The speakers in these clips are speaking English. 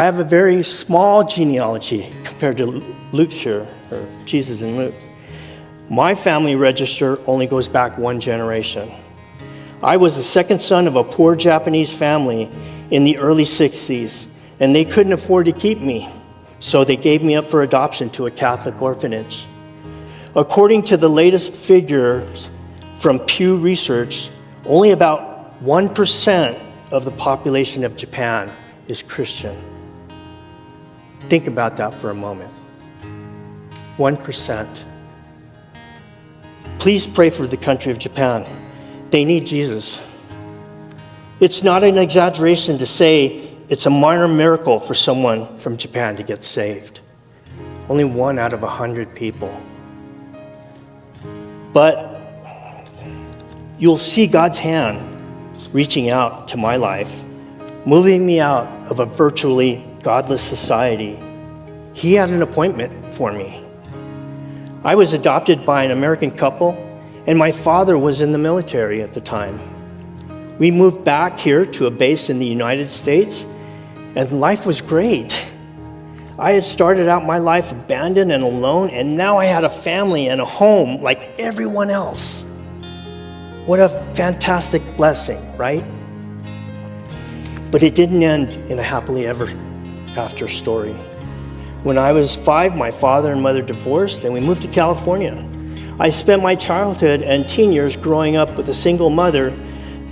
I have a very small genealogy compared to Luke's here, or Jesus and Luke. My family register only goes back one generation. I was the second son of a poor Japanese family in the early 60s, and they couldn't afford to keep me, so they gave me up for adoption to a Catholic orphanage. According to the latest figures from Pew Research, only about 1% of the population of Japan is Christian. Think about that for a moment. 1%. Please pray for the country of Japan. They need Jesus. It's not an exaggeration to say it's a minor miracle for someone from Japan to get saved. Only 1 out of 100 people. But you'll see God's hand reaching out to my life, moving me out of a virtually godless society. He had an appointment for me. I was adopted by an American couple, and my father was in the military at the time. We moved back here to a base in the United States, and life was great. I had started out my life abandoned and alone, and now I had a family and a home like everyone else. What a fantastic blessing, right? But it didn't end in a happily ever after story. When I was 5, my father and mother divorced, and we moved to California. I spent my childhood and teen years growing up with a single mother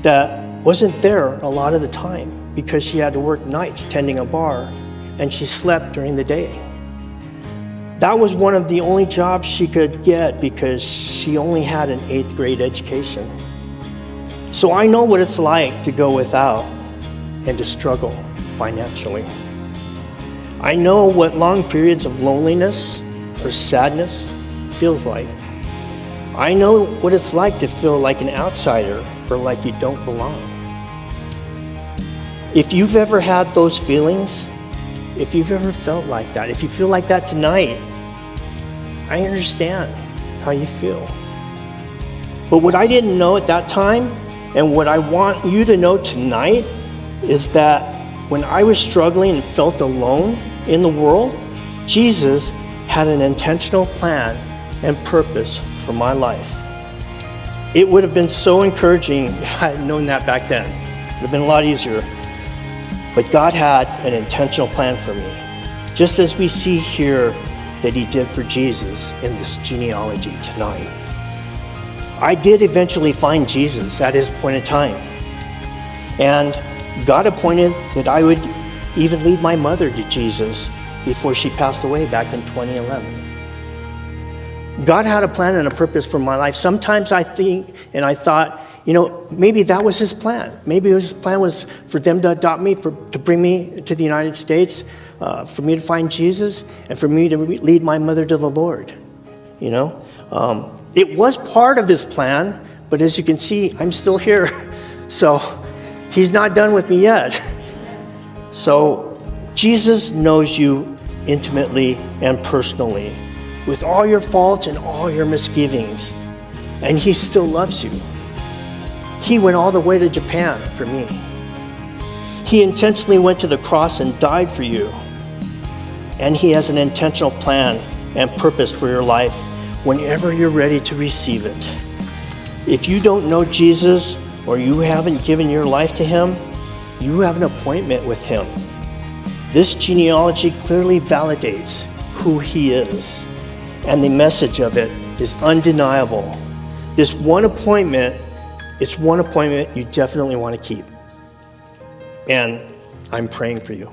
that wasn't there a lot of the time because she had to work nights tending a bar, and she slept during the day. That was one of the only jobs she could get because she only had an 8th grade education. So I know what it's like to go without and to struggle financially. I know what long periods of loneliness or sadness feels like. I know what it's like to feel like an outsider or like you don't belong. If you've ever had those feelings, if you've ever felt like that, if you feel like that tonight, I understand how you feel. But what I didn't know at that time, and what I want you to know tonight, is that when I was struggling and felt alone in the world, Jesus had an intentional plan and purpose for my life. It would have been so encouraging if I had known that back then. It would have been a lot easier. But God had an intentional plan for me, just as we see here that he did for Jesus in this genealogy tonight. I did eventually find Jesus at his point in time. And God appointed that I would even lead my mother to Jesus before she passed away back in 2011. God had a plan and a purpose for my life. Sometimes I think and I thought, maybe that was his plan. Maybe his plan was for them to adopt me, to bring me to the United States, for me to find Jesus, and for me to lead my mother to the Lord. It was part of his plan, but as you can see, I'm still here. So he's not done with me yet. So Jesus knows you intimately and personally, with all your faults and all your misgivings, and he still loves you. He went all the way to Japan for me. He intentionally went to the cross and died for you. And he has an intentional plan and purpose for your life whenever you're ready to receive it. If you don't know Jesus or you haven't given your life to him, you have an appointment with him. This genealogy clearly validates who he is, and the message of it is undeniable. It's one appointment you definitely want to keep. And I'm praying for you.